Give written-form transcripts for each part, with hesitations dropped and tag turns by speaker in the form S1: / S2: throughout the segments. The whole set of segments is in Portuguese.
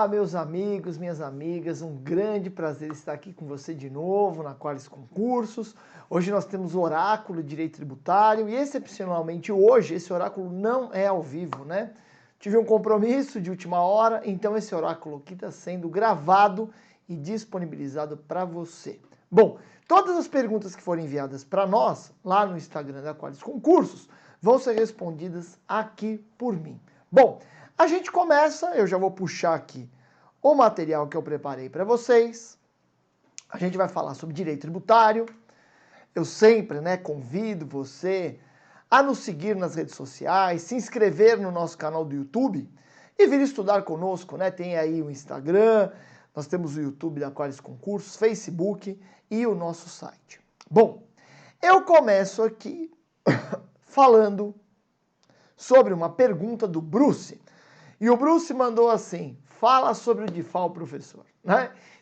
S1: Olá, meus amigos, minhas amigas, um grande prazer estar aqui com você de novo na Qualis Concursos. Hoje nós temos o Oráculo de Direito Tributário e excepcionalmente hoje esse oráculo não é ao vivo, né? Tive um compromisso de última hora, então esse oráculo aqui está sendo gravado e disponibilizado para você. Bom, todas as perguntas que forem enviadas para nós, lá no Instagram da Qualis Concursos, vão ser respondidas aqui por mim. Bom, a gente começa, eu já vou puxar aqui o material que eu preparei para vocês. A gente vai falar sobre direito tributário. Eu sempre, convido você a nos seguir nas redes sociais, se inscrever no nosso canal do YouTube e vir estudar conosco, Tem aí o Instagram, nós temos o YouTube da Qualis Concursos, Facebook e o nosso site. Bom, eu começo aqui falando sobre uma pergunta do Bruce. E o Bruce mandou assim, fala sobre o DIFAL, professor.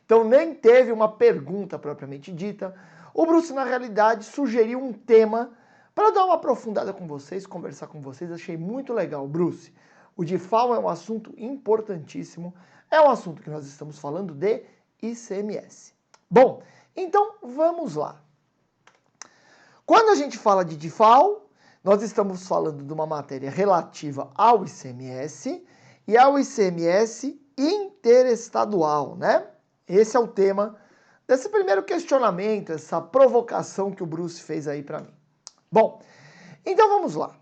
S1: Então nem teve uma pergunta propriamente dita. O Bruce, na realidade, sugeriu um tema para dar uma aprofundada com vocês, conversar com vocês. Achei muito legal, Bruce. O DIFAL é um assunto importantíssimo. É um assunto que nós estamos falando de ICMS. Bom, então vamos lá. Quando a gente fala de DIFAL, nós estamos falando de uma matéria relativa ao ICMS e ao ICMS interestadual, Esse é o tema desse primeiro questionamento, essa provocação que o Bruce fez aí para mim. Bom, então vamos lá.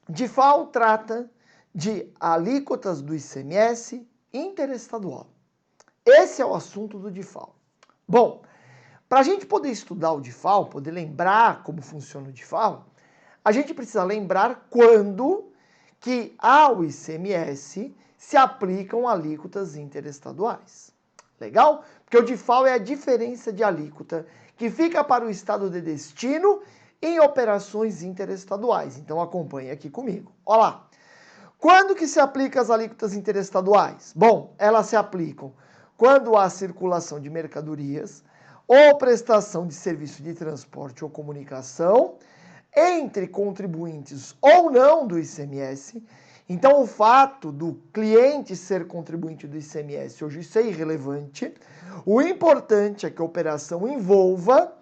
S1: DIFAL trata de alíquotas do ICMS interestadual. Esse é o assunto do DIFAL. Bom, para a gente poder estudar o DIFAL, poder lembrar como funciona o DIFAL, a gente precisa lembrar quando que ao ICMS se aplicam alíquotas interestaduais. Legal? Porque o DIFAL é a diferença de alíquota que fica para o estado de destino em operações interestaduais. Então acompanhe aqui comigo. Olha lá. Quando que se aplica as alíquotas interestaduais? Bom, elas se aplicam quando há circulação de mercadorias ou prestação de serviço de transporte ou comunicação entre contribuintes ou não do ICMS. Então, o fato do cliente ser contribuinte do ICMS, hoje isso é irrelevante. O importante é que a operação envolva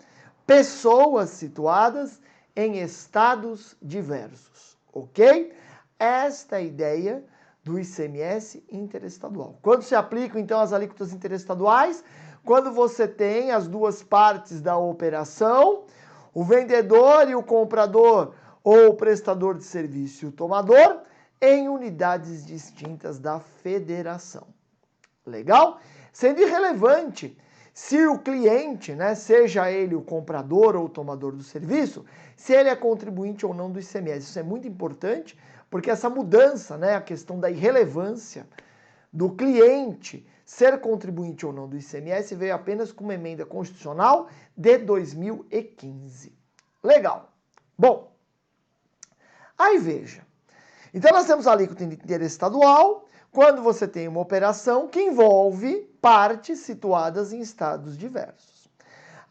S1: pessoas situadas em estados diversos, ok? Esta é a ideia do ICMS interestadual. Quando se aplicam, então, as alíquotas interestaduais? Quando você tem as duas partes da operação, o vendedor e o comprador, ou o prestador de serviço e o tomador, em unidades distintas da federação. Legal? Sendo irrelevante se o cliente, seja ele o comprador ou o tomador do serviço, se ele é contribuinte ou não do ICMS. Isso é muito importante, porque essa mudança, a questão da irrelevância do cliente ser contribuinte ou não do ICMS veio apenas com uma emenda constitucional de 2015. Legal. Bom, aí veja. Então nós temos a alíquota interestadual quando você tem uma operação que envolve partes situadas em estados diversos.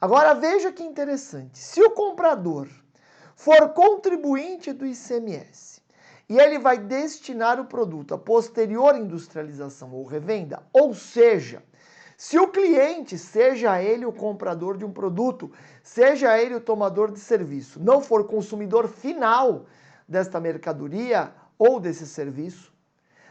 S1: Agora veja que interessante. Se o comprador for contribuinte do ICMS e ele vai destinar o produto a posterior industrialização ou revenda, ou seja, se o cliente, seja ele o comprador de um produto, seja ele o tomador de serviço, não for consumidor final desta mercadoria ou desse serviço,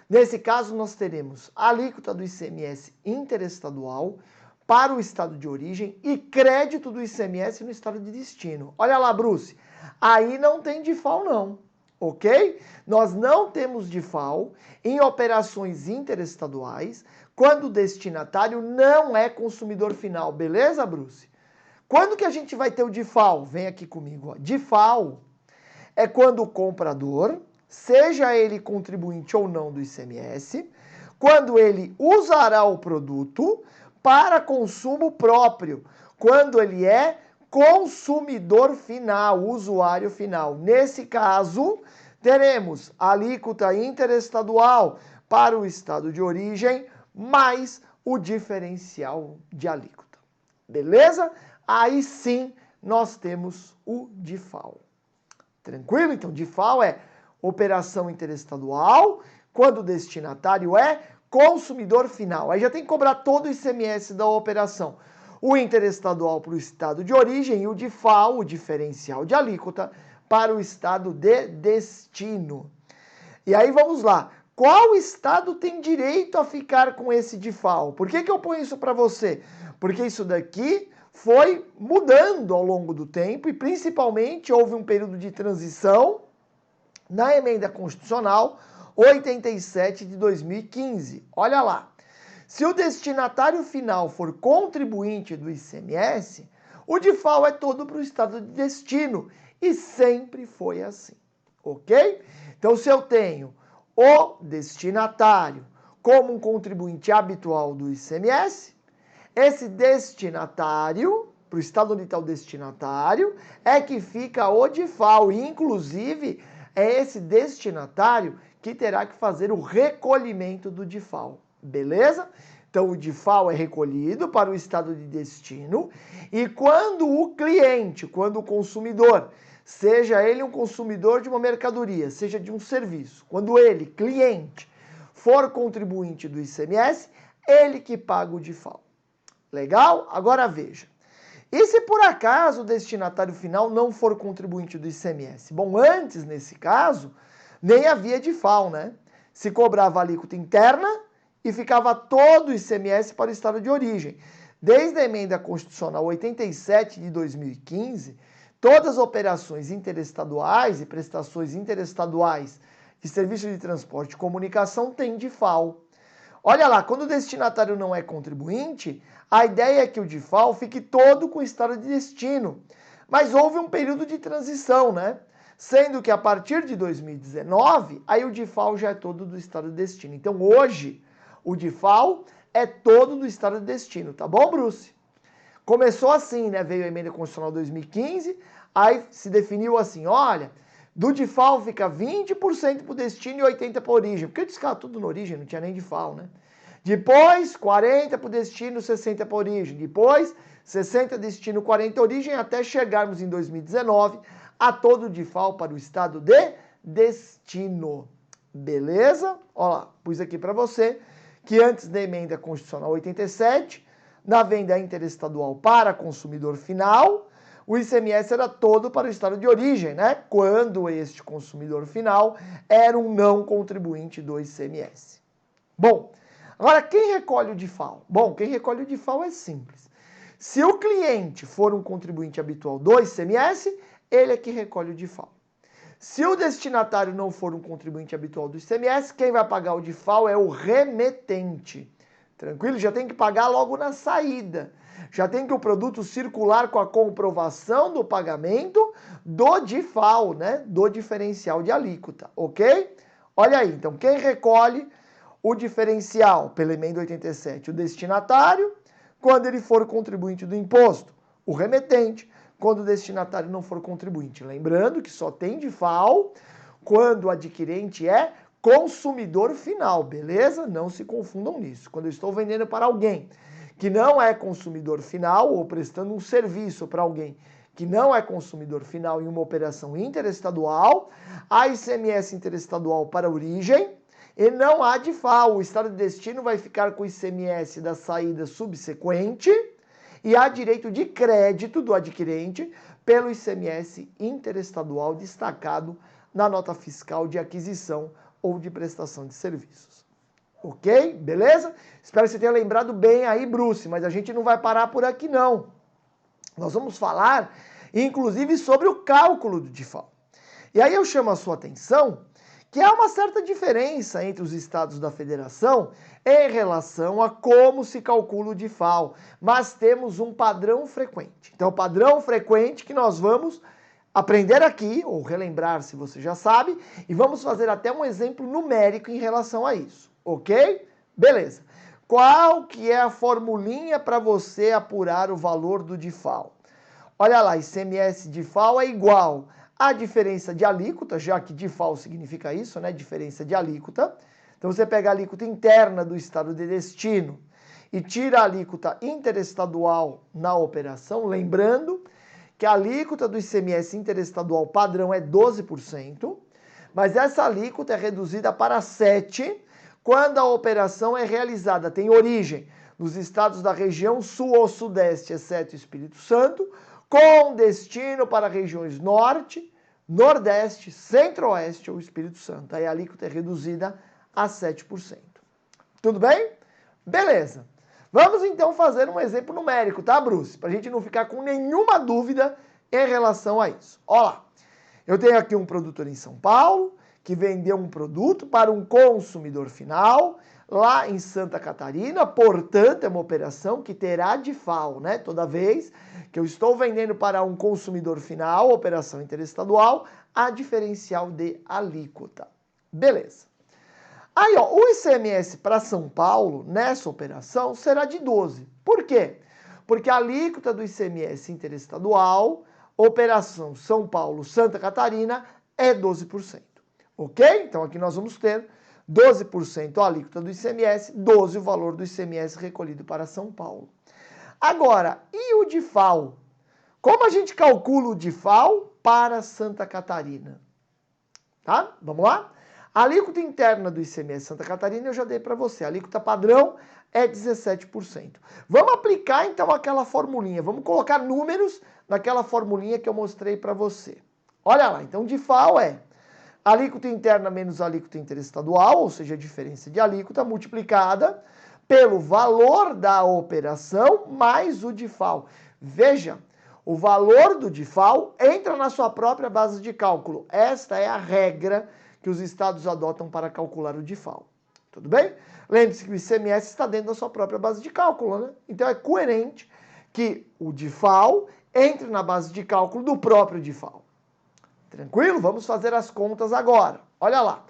S1: nesse caso nós teremos a alíquota do ICMS interestadual para o estado de origem e crédito do ICMS no estado de destino. Olha lá, Bruce, aí não tem DIFAL não, ok? Nós não temos DIFAL em operações interestaduais quando o destinatário não é consumidor final, beleza, Bruce? Quando que a gente vai ter o DIFAL? Vem aqui comigo. DIFAL é quando o comprador, seja ele contribuinte ou não do ICMS, quando ele usará o produto para consumo próprio, quando ele é consumidor final, usuário final. Nesse caso, teremos alíquota interestadual para o estado de origem, mais o diferencial de alíquota. Beleza? Aí sim nós temos o DIFAL. Tranquilo? Então, DIFAL é operação interestadual, quando o destinatário é consumidor final. Aí já tem que cobrar todo o ICMS da operação. O interestadual para o estado de origem e o DIFAL, o diferencial de alíquota, para o estado de destino. E aí vamos lá. Qual estado tem direito a ficar com esse DIFAL? Por que eu ponho isso para você? Porque isso daqui foi mudando ao longo do tempo e principalmente houve um período de transição na emenda constitucional 87 de 2015. Olha lá. Se o destinatário final for contribuinte do ICMS, o DIFAL é todo para o estado de destino. E sempre foi assim. Ok? Então, se eu tenho o destinatário como um contribuinte habitual do ICMS, esse destinatário, para o estado onde está o destinatário, é que fica o DIFAL. E, inclusive, é esse destinatário que terá que fazer o recolhimento do DIFAL. Beleza? Então, o DIFAL é recolhido para o estado de destino e quando o cliente, quando o consumidor, seja ele um consumidor de uma mercadoria, seja de um serviço, quando ele, cliente, for contribuinte do ICMS, ele que paga o DIFAL. Legal? Agora veja. E se por acaso o destinatário final não for contribuinte do ICMS? Bom, antes, nesse caso, nem havia DIFAL, né? Se cobrava a alíquota interna e ficava todo o ICMS para o estado de origem. Desde a emenda constitucional 87 de 2015, todas as operações interestaduais e prestações interestaduais de serviço de transporte e comunicação têm DIFAL. Olha lá, quando o destinatário não é contribuinte, a ideia é que o DIFAL fique todo com o estado de destino. Mas houve um período de transição, né? Sendo que a partir de 2019, aí o DIFAL já é todo do estado de destino. Então hoje, o DIFAL é todo do estado de destino, tá bom, Bruce? Começou assim, né? Veio a emenda constitucional 2015, aí se definiu assim, olha, do DIFAL fica 20% para o destino e 80% para a origem. Porque eu disse que tudo na origem, não tinha nem DIFAL, né? Depois, 40% para o destino, 60% para a origem. Depois, 60% destino, 40% origem, até chegarmos em 2019 a todo o DIFAL para o estado de destino. Beleza? Olha lá, pus aqui para você que antes da emenda constitucional 87, na venda interestadual para consumidor final, o ICMS era todo para o estado de origem, né? Quando este consumidor final era um não contribuinte do ICMS. Bom, agora quem recolhe o DIFAL? Bom, quem recolhe o DIFAL é simples. Se o cliente for um contribuinte habitual do ICMS, ele é que recolhe o DIFAL. Se o destinatário não for um contribuinte habitual do ICMS, quem vai pagar o DIFAL é o remetente. Tranquilo? Já tem que pagar logo na saída. Já tem que o produto circular com a comprovação do pagamento do DIFAL, né? Do diferencial de alíquota, ok? Olha aí, então quem recolhe o diferencial pela emenda 87? O destinatário, quando ele for contribuinte do imposto. O remetente, quando o destinatário não for contribuinte. Lembrando que só tem DIFAL quando o adquirente é consumidor final, beleza? Não se confundam nisso. Quando eu estou vendendo para alguém que não é consumidor final ou prestando um serviço para alguém que não é consumidor final em uma operação interestadual, há ICMS interestadual para a origem e não há DIFAL. O estado de destino vai ficar com o ICMS da saída subsequente e há direito de crédito do adquirente pelo ICMS interestadual destacado na nota fiscal de aquisição ou de prestação de serviços. Ok? Beleza? Espero que você tenha lembrado bem aí, Bruce, mas a gente não vai parar por aqui não. Nós vamos falar, inclusive, sobre o cálculo do DIFAL. E aí eu chamo a sua atenção que há uma certa diferença entre os estados da federação em relação a como se calcula o DIFAL, mas temos um padrão frequente. Então, o padrão frequente que nós vamos aprender aqui, ou relembrar se você já sabe, e vamos fazer até um exemplo numérico em relação a isso, ok? Beleza. Qual que é a formulinha para você apurar o valor do DIFAL? Olha lá, ICMS DIFAL é igual a diferença de alíquota, já que DIFAL significa isso, né? Diferença de alíquota. Então você pega a alíquota interna do estado de destino e tira a alíquota interestadual na operação, lembrando que a alíquota do ICMS interestadual padrão é 12%, mas essa alíquota é reduzida para 7% quando a operação é realizada, tem origem nos estados da região sul ou sudeste, exceto o Espírito Santo, com destino para regiões norte, nordeste, centro-oeste ou Espírito Santo. Aí a alíquota é reduzida a 7%. Tudo bem? Beleza. Vamos então fazer um exemplo numérico, tá, Bruce? Para a gente não ficar com nenhuma dúvida em relação a isso. Olha lá. Eu tenho aqui um produtor em São Paulo que vendeu um produto para um consumidor final lá em Santa Catarina, portanto, é uma operação que terá DIFAL, né? Toda vez que eu estou vendendo para um consumidor final, operação interestadual, há diferencial de alíquota. Beleza. Aí, ó, o ICMS para São Paulo, nessa operação, será de 12%. Por quê? Porque a alíquota do ICMS interestadual, operação São Paulo-Santa Catarina, é 12%. Ok? Então, aqui nós vamos ter 12% a alíquota do ICMS, 12% o valor do ICMS recolhido para São Paulo. Agora, e o DIFAL? Como a gente calcula o DIFAL para Santa Catarina? Tá? Vamos lá? A alíquota interna do ICMS Santa Catarina eu já dei para você. A alíquota padrão é 17%. Vamos aplicar então aquela formulinha. Vamos colocar números naquela formulinha que eu mostrei para você. Olha lá. Então, DIFAL é alíquota interna menos alíquota interestadual, ou seja, a diferença de alíquota multiplicada pelo valor da operação mais o DIFAL. Veja, o valor do DIFAL entra na sua própria base de cálculo. Esta é a regra que os estados adotam para calcular o DIFAL. Tudo bem? Lembre-se que o ICMS está dentro da sua própria base de cálculo, né? Então é coerente que o DIFAL entre na base de cálculo do próprio DIFAL. Tranquilo? Vamos fazer as contas agora. Olha lá.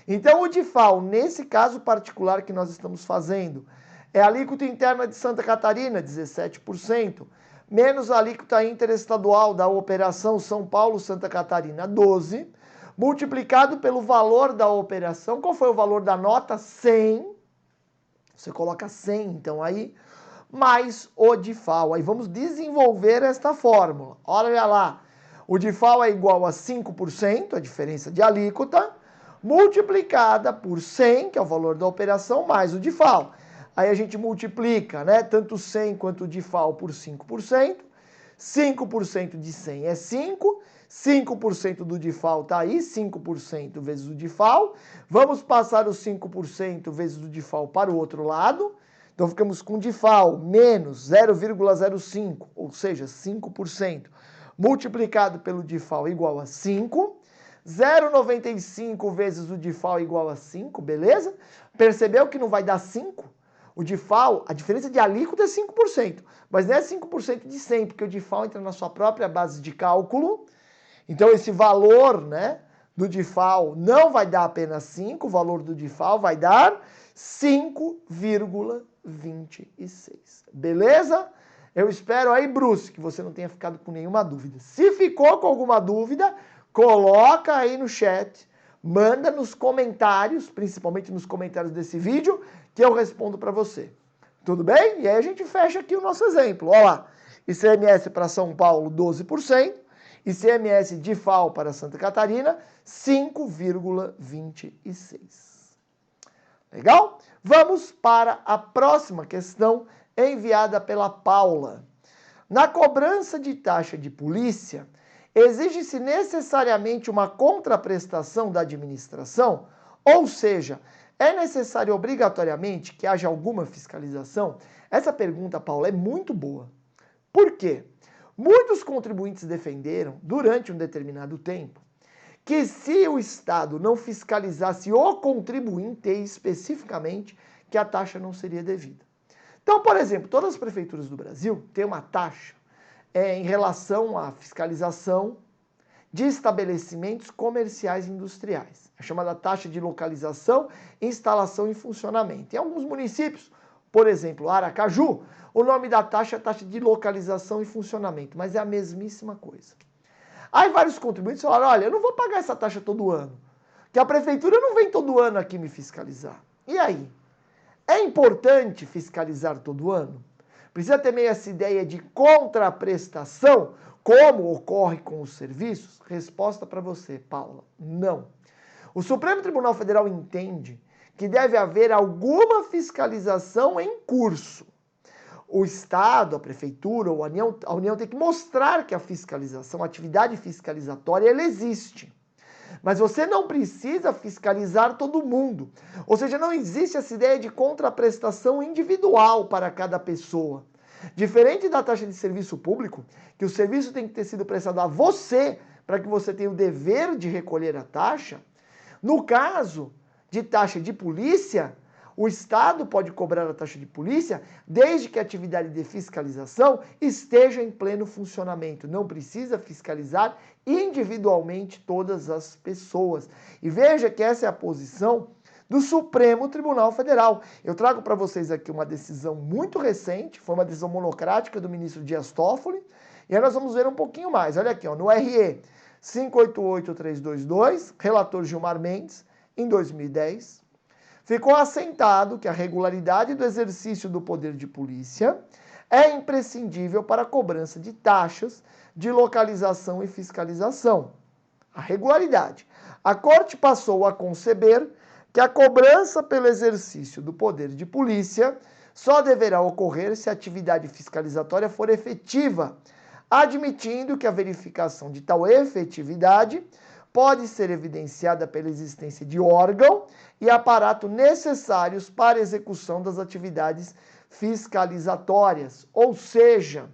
S1: Então o DIFAL, nesse caso particular que nós estamos fazendo, é a alíquota interna de Santa Catarina, 17%, menos a alíquota interestadual da operação São Paulo-Santa Catarina, 12%, multiplicado pelo valor da operação. Qual foi o valor da nota? 100. Você coloca 100, então, aí, mais o DIFAL. Aí vamos desenvolver esta fórmula. Olha lá. O DIFAL é igual a 5%, a diferença de alíquota, multiplicada por 100, que é o valor da operação, mais o DIFAL. Aí a gente multiplica, né, tanto 100 quanto o DIFAL por 5%. 5% de 100 é 5, 5% do DIFAL está aí, 5% vezes o DIFAL. Vamos passar os 5% vezes o DIFAL para o outro lado. Então ficamos com DIFAL menos 0,05, ou seja, 5%, multiplicado pelo DIFAL igual a 5. 0,95 vezes o DIFAL igual a 5, beleza? Percebeu que não vai dar 5? O DIFAL, a diferença de alíquota é 5%, mas não é 5% de 100, porque o DIFAL entra na sua própria base de cálculo. Então esse valor, né, do DIFAL não vai dar apenas 5, o valor do DIFAL vai dar 5,26. Beleza? Eu espero aí, Bruce, que você não tenha ficado com nenhuma dúvida. Se ficou com alguma dúvida, coloca aí no chat, manda nos comentários, principalmente nos comentários desse vídeo, que eu respondo para você. Tudo bem? E aí a gente fecha aqui o nosso exemplo. Olha lá, ICMS para São Paulo, 12%, ICMS DIFAL para Santa Catarina, 5,26. Legal? Vamos para a próxima questão enviada pela Paula. Na cobrança de taxa de polícia, exige-se necessariamente uma contraprestação da administração? Ou seja, é necessário obrigatoriamente que haja alguma fiscalização? Essa pergunta, Paula, é muito boa. Por quê? Muitos contribuintes defenderam, durante um determinado tempo, que se o Estado não fiscalizasse o contribuinte especificamente, que a taxa não seria devida. Então, por exemplo, todas as prefeituras do Brasil têm uma taxa em relação à fiscalização de estabelecimentos comerciais e industriais. É chamada taxa de localização, instalação e funcionamento. Em alguns municípios, por exemplo, Aracaju, o nome da taxa é taxa de localização e funcionamento, mas é a mesmíssima coisa. Aí vários contribuintes falaram, olha, eu não vou pagar essa taxa todo ano, que a prefeitura não vem todo ano aqui me fiscalizar. E aí? É importante fiscalizar todo ano? Precisa ter meio essa ideia de contraprestação, como ocorre com os serviços? Resposta para você, Paula, não. O Supremo Tribunal Federal entende que deve haver alguma fiscalização em curso. O Estado, a Prefeitura ou a União tem que mostrar que a fiscalização, a atividade fiscalizatória, ela existe. Mas você não precisa fiscalizar todo mundo. Ou seja, não existe essa ideia de contraprestação individual para cada pessoa. Diferente da taxa de serviço público, que o serviço tem que ter sido prestado a você para que você tenha o dever de recolher a taxa, no caso de taxa de polícia, o Estado pode cobrar a taxa de polícia desde que a atividade de fiscalização esteja em pleno funcionamento. Não precisa fiscalizar individualmente todas as pessoas. E veja que essa é a posição do Supremo Tribunal Federal. Eu trago para vocês aqui uma decisão muito recente, foi uma decisão monocrática do ministro Dias Toffoli, e aí nós vamos ver um pouquinho mais. Olha aqui, ó, no RE 588322, relator Gilmar Mendes, em 2010, ficou assentado que a regularidade do exercício do poder de polícia é imprescindível para a cobrança de taxas de localização e fiscalização. A regularidade. A Corte passou a conceber que a cobrança pelo exercício do poder de polícia só deverá ocorrer se a atividade fiscalizatória for efetiva, admitindo que a verificação de tal efetividade pode ser evidenciada pela existência de órgão e aparato necessários para a execução das atividades fiscalizatórias. Ou seja,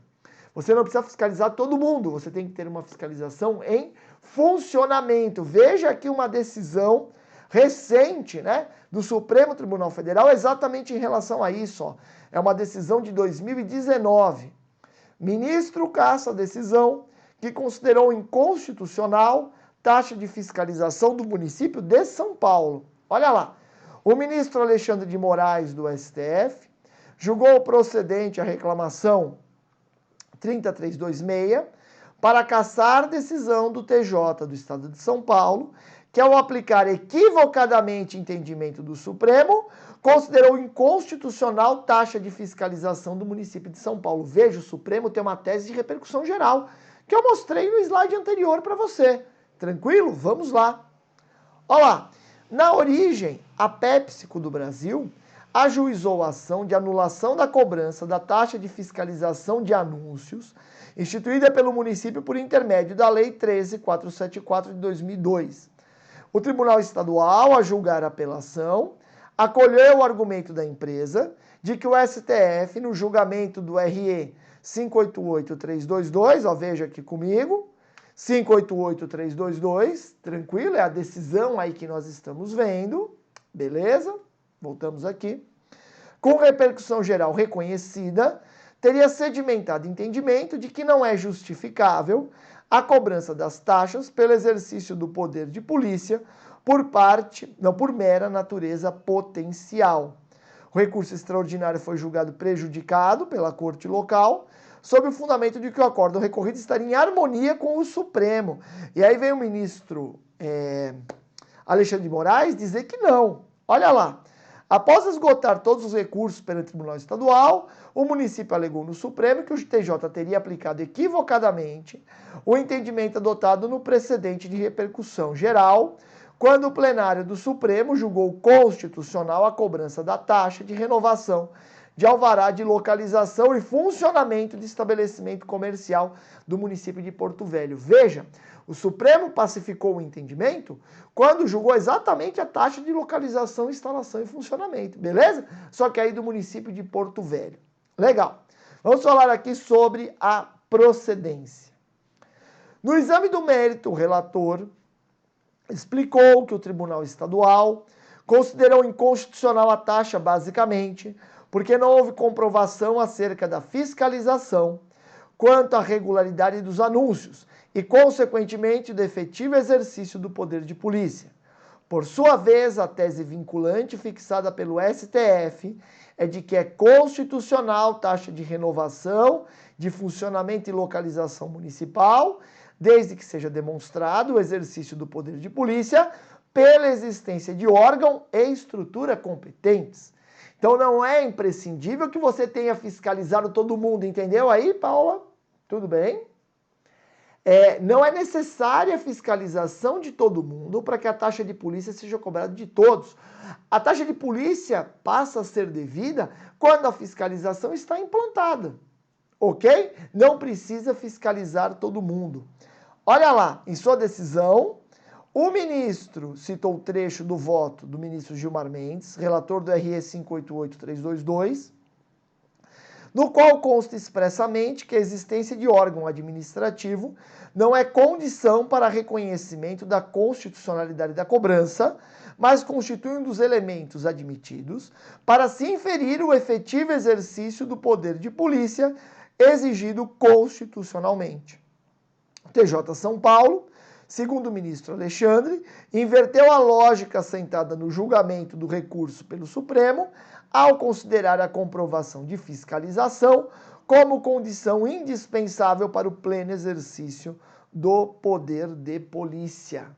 S1: você não precisa fiscalizar todo mundo, você tem que ter uma fiscalização em funcionamento. Veja aqui uma decisão recente, né, do Supremo Tribunal Federal exatamente em relação a isso. Ó. É uma decisão de 2019. Ministro caça a decisão que considerou inconstitucional taxa de fiscalização do município de São Paulo. Olha lá, o ministro Alexandre de Moraes do STF julgou procedente a reclamação 30326 para cassar decisão do TJ do Estado de São Paulo, que ao aplicar equivocadamente entendimento do Supremo, considerou inconstitucional taxa de fiscalização do município de São Paulo. Veja, o Supremo tem uma tese de repercussão geral, que eu mostrei no slide anterior para você. Tranquilo? Vamos lá. Olha lá. Na origem, a PepsiCo do Brasil ajuizou a ação de anulação da cobrança da taxa de fiscalização de anúncios instituída pelo município por intermédio da Lei 13.474 de 2002. O Tribunal Estadual, a julgar a apelação, acolheu o argumento da empresa de que o STF, no julgamento do RE 588322, ó, veja aqui comigo, 588322, tranquilo, é a decisão aí que nós estamos vendo, beleza? Voltamos aqui. Com repercussão geral reconhecida, teria sedimentado entendimento de que não é justificável a cobrança das taxas pelo exercício do poder de polícia por mera natureza potencial. O recurso extraordinário foi julgado prejudicado pela corte local, sob o fundamento de que o acórdão recorrido estaria em harmonia com o Supremo. E aí vem o ministro Alexandre de Moraes dizer que não. Olha lá. Após esgotar todos os recursos perante o Tribunal Estadual, o município alegou no Supremo que o TJ teria aplicado equivocadamente o entendimento adotado no precedente de repercussão geral, quando o plenário do Supremo julgou constitucional a cobrança da taxa de renovação de alvará de localização e funcionamento de estabelecimento comercial do município de Porto Velho. Veja, o Supremo pacificou o entendimento quando julgou exatamente a taxa de localização, instalação e funcionamento, beleza? Só que aí do município de Porto Velho. Legal. Vamos falar aqui sobre a procedência. No exame do mérito, o relator explicou que o Tribunal Estadual considerou inconstitucional a taxa, basicamente, porque não houve comprovação acerca da fiscalização quanto à regularidade dos anúncios e, consequentemente, do efetivo exercício do poder de polícia. Por sua vez, a tese vinculante fixada pelo STF é de que é constitucional taxa de renovação, de funcionamento e localização municipal, desde que seja demonstrado o exercício do poder de polícia pela existência de órgão e estrutura competentes. Então não é imprescindível que você tenha fiscalizado todo mundo, entendeu aí, Paula? Tudo bem? Não é necessária a fiscalização de todo mundo para que a taxa de polícia seja cobrada de todos. A taxa de polícia passa a ser devida quando a fiscalização está implantada, ok? Não precisa fiscalizar todo mundo. Olha lá, em sua decisão, o ministro citou o trecho do voto do ministro Gilmar Mendes, relator do RE 588322, no qual consta expressamente que a existência de órgão administrativo não é condição para reconhecimento da constitucionalidade da cobrança, mas constitui um dos elementos admitidos para se inferir o efetivo exercício do poder de polícia exigido constitucionalmente. O TJ São Paulo, segundo o ministro Alexandre, inverteu a lógica assentada no julgamento do recurso pelo Supremo ao considerar a comprovação de fiscalização como condição indispensável para o pleno exercício do poder de polícia.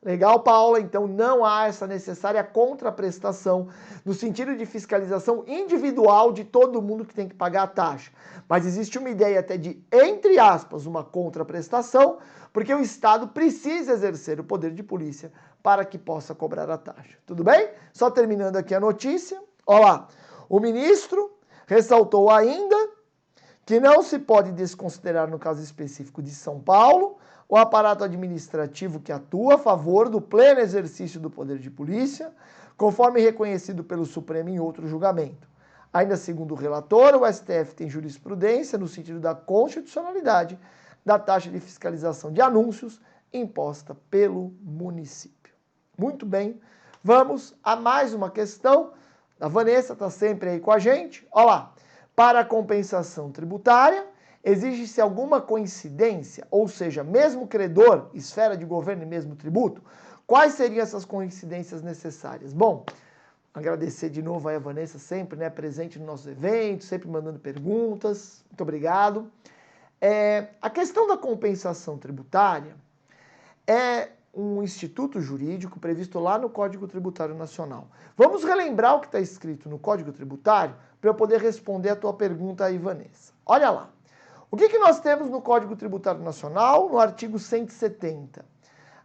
S1: Legal, Paula? Então não há essa necessária contraprestação no sentido de fiscalização individual de todo mundo que tem que pagar a taxa. Mas existe uma ideia até de, entre aspas, uma contraprestação, porque o Estado precisa exercer o poder de polícia para que possa cobrar a taxa. Tudo bem? Só terminando aqui a notícia. Olha lá, o ministro ressaltou ainda que não se pode desconsiderar no caso específico de São Paulo o aparato administrativo que atua a favor do pleno exercício do poder de polícia, conforme reconhecido pelo Supremo em outro julgamento. Ainda segundo o relator, o STF tem jurisprudência no sentido da constitucionalidade da taxa de fiscalização de anúncios imposta pelo município. Muito bem, vamos a mais uma questão. A Vanessa está sempre aí com a gente. Olha lá, para a compensação tributária, exige-se alguma coincidência, ou seja, mesmo credor, esfera de governo e mesmo tributo? Quais seriam essas coincidências necessárias? Bom, agradecer de novo aí a Vanessa, sempre presente nos nossos eventos, sempre mandando perguntas. Muito obrigado. A questão da compensação tributária é um instituto jurídico previsto lá no Código Tributário Nacional. Vamos relembrar o que está escrito no Código Tributário para eu poder responder a tua pergunta aí, Vanessa. Olha lá. O que nós temos no Código Tributário Nacional, no artigo 170?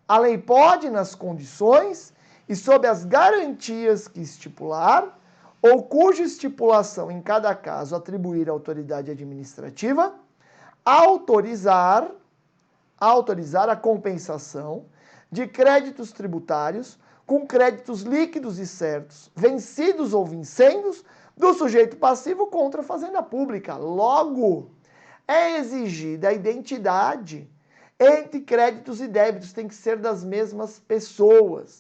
S1: A lei pode, nas condições e sob as garantias que estipular, ou cuja estipulação em cada caso atribuir à autoridade administrativa, autorizar a compensação de créditos tributários com créditos líquidos e certos, vencidos ou vincendos, do sujeito passivo contra a fazenda pública. Logo, é exigida a identidade entre créditos e débitos, tem que ser das mesmas pessoas.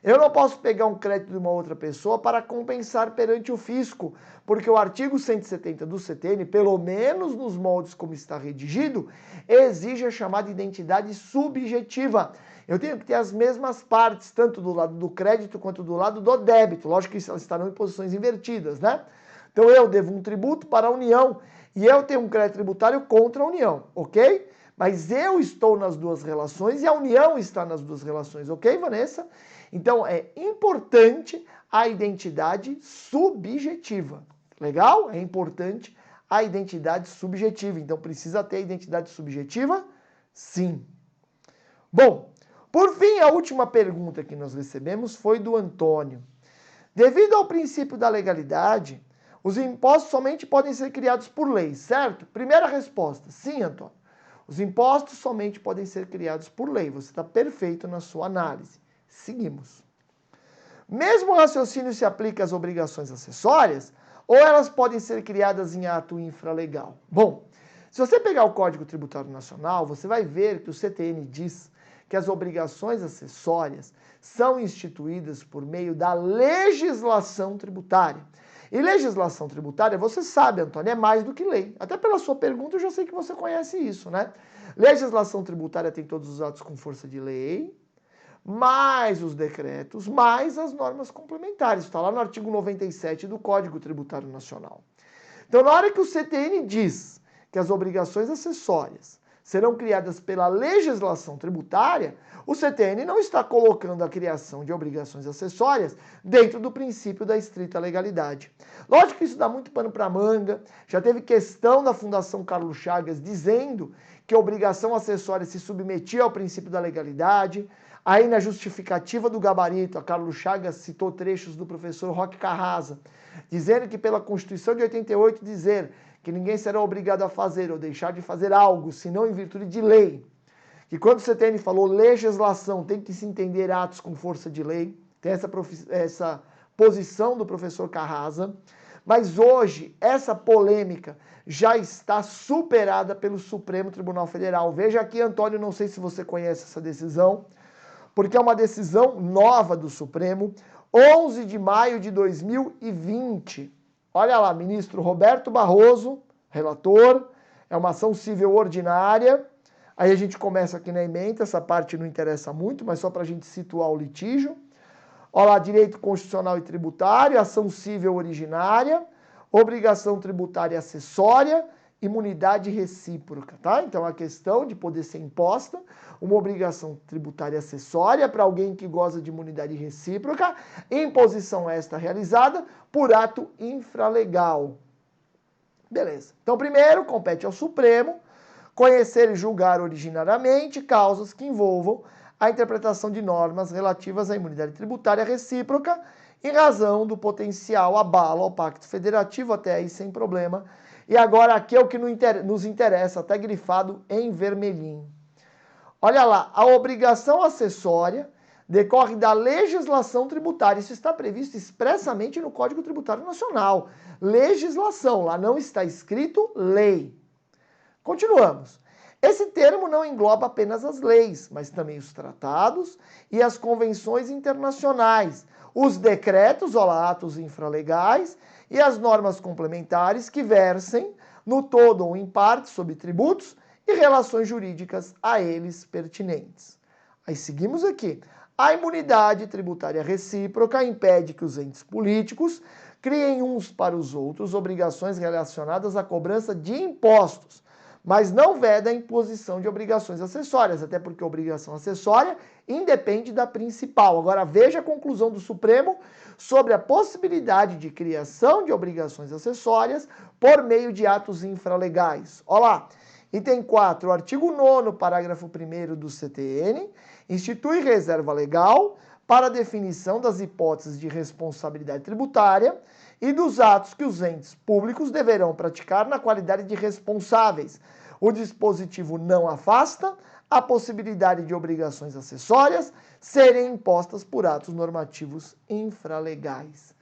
S1: Eu não posso pegar um crédito de uma outra pessoa para compensar perante o fisco, porque o artigo 170 do CTN, pelo menos nos moldes como está redigido, exige a chamada identidade subjetiva. Eu tenho que ter as mesmas partes, tanto do lado do crédito quanto do lado do débito. Lógico que elas estarão em posições invertidas, né? Então eu devo um tributo para a União e eu tenho um crédito tributário contra a União, ok? Mas eu estou nas duas relações e a União está nas duas relações, ok, Vanessa? Então é importante a identidade subjetiva. Legal? É importante a identidade subjetiva. Então precisa ter a identidade subjetiva? Sim. Bom, por fim, a última pergunta que nós recebemos foi do Antônio. Devido ao princípio da legalidade, os impostos somente podem ser criados por lei, certo? Primeira resposta, sim, Antônio. Os impostos somente podem ser criados por lei. Você está perfeito na sua análise. Seguimos. Mesmo o raciocínio se aplica às obrigações acessórias ou elas podem ser criadas em ato infralegal? Bom, se você pegar o Código Tributário Nacional, você vai ver que o CTN diz que as obrigações acessórias são instituídas por meio da legislação tributária. E legislação tributária, você sabe, Antônio, é mais do que lei. Até pela sua pergunta eu já sei que você conhece isso, né? Legislação tributária tem todos os atos com força de lei, mais os decretos, mais as normas complementares. Está lá no artigo 97 do Código Tributário Nacional. Então, na hora que o CTN diz que as obrigações acessórias serão criadas pela legislação tributária, o CTN não está colocando a criação de obrigações acessórias dentro do princípio da estrita legalidade. Lógico que isso dá muito pano para manga, já teve questão da Fundação Carlos Chagas dizendo que a obrigação acessória se submetia ao princípio da legalidade. Aí na justificativa do gabarito, a Carlos Chagas citou trechos do professor Roque Carrasa, dizendo que pela Constituição de 88 dizer que ninguém será obrigado a fazer ou deixar de fazer algo, senão em virtude de lei. Que quando o CTN falou legislação, tem que se entender atos com força de lei, tem essa posição do professor Carrasa, mas hoje essa polêmica já está superada pelo Supremo Tribunal Federal. Veja aqui, Antônio, não sei se você conhece essa decisão, porque é uma decisão nova do Supremo, 11 de maio de 2020. Olha lá, ministro Roberto Barroso, relator, é uma ação civil ordinária. Aí a gente começa aqui na ementa, essa parte não interessa muito, mas só para a gente situar o litígio. Olha lá, direito constitucional e tributário, ação civil originária, obrigação tributária acessória, imunidade recíproca, tá? Então a questão de poder ser imposta uma obrigação tributária acessória para alguém que goza de imunidade recíproca, imposição esta realizada por ato infralegal. Beleza. Então primeiro compete ao Supremo conhecer e julgar originariamente causas que envolvam a interpretação de normas relativas à imunidade tributária recíproca em razão do potencial abalo ao Pacto Federativo, até aí sem problema. E agora aqui é o que nos interessa, até grifado em vermelhinho. Olha lá, a obrigação acessória decorre da legislação tributária. Isso está previsto expressamente no Código Tributário Nacional. Legislação, lá não está escrito lei. Continuamos. Esse termo não engloba apenas as leis, mas também os tratados e as convenções internacionais, os decretos ou atos infralegais e as normas complementares que versem, no todo ou em parte, sobre tributos e relações jurídicas a eles pertinentes. Aí seguimos aqui. A imunidade tributária recíproca impede que os entes políticos criem uns para os outros obrigações relacionadas à cobrança de impostos, mas não veda a imposição de obrigações acessórias, até porque a obrigação acessória independe da principal. Agora veja a conclusão do Supremo sobre a possibilidade de criação de obrigações acessórias por meio de atos infralegais. Olha lá, item 4, o artigo 9º, parágrafo 1º do CTN, institui reserva legal para a definição das hipóteses de responsabilidade tributária e dos atos que os entes públicos deverão praticar na qualidade de responsáveis. O dispositivo não afasta a possibilidade de obrigações acessórias serem impostas por atos normativos infralegais.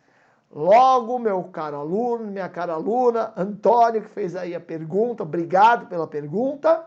S1: Logo, meu caro aluno, minha cara aluna, Antônio, que fez aí a pergunta, obrigado pela pergunta.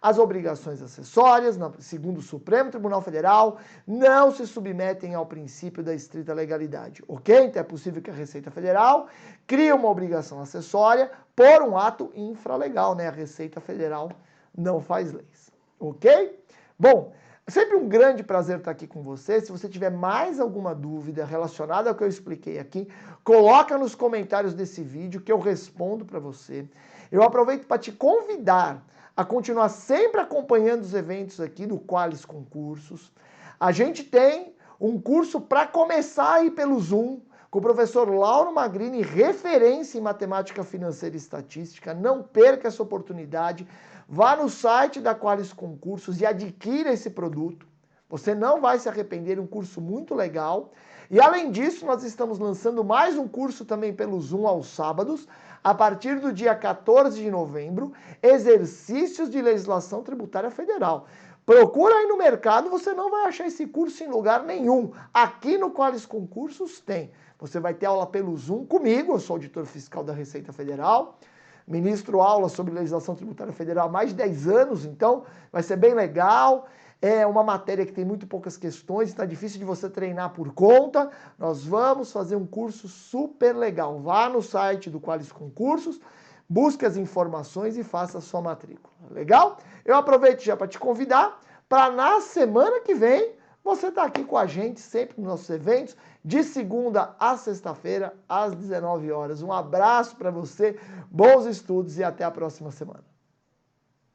S1: As obrigações acessórias, segundo o Supremo Tribunal Federal, não se submetem ao princípio da estrita legalidade, ok? Então é possível que a Receita Federal crie uma obrigação acessória por um ato infralegal, né? A Receita Federal não faz leis, ok? Bom, é sempre um grande prazer estar aqui com você. Se você tiver mais alguma dúvida relacionada ao que eu expliquei aqui, coloca nos comentários desse vídeo que eu respondo para você. Eu aproveito para te convidar a continuar sempre acompanhando os eventos aqui do Qualis Concursos. A gente tem um curso para começar aí pelo Zoom, com o professor Lauro Magrini, referência em matemática financeira e estatística. Não perca essa oportunidade. Vá no site da Qualis Concursos e adquira esse produto. Você não vai se arrepender, um curso muito legal. E além disso, nós estamos lançando mais um curso também pelo Zoom aos sábados, a partir do dia 14 de novembro, exercícios de legislação tributária federal. Procura aí no mercado, você não vai achar esse curso em lugar nenhum. Aqui no Qualis Concursos tem. Você vai ter aula pelo Zoom comigo, eu sou auditor fiscal da Receita Federal, ministro aula sobre legislação tributária federal há mais de 10 anos, então vai ser bem legal. É uma matéria que tem muito poucas questões, está difícil de você treinar por conta. Nós vamos fazer um curso super legal. Vá no site do Qualis Concursos, busque as informações e faça a sua matrícula. Legal? Eu aproveito já para te convidar para na semana que vem você estar aqui com a gente sempre nos nossos eventos, de segunda a sexta-feira, às 19 horas. Um abraço para você, bons estudos e até a próxima semana.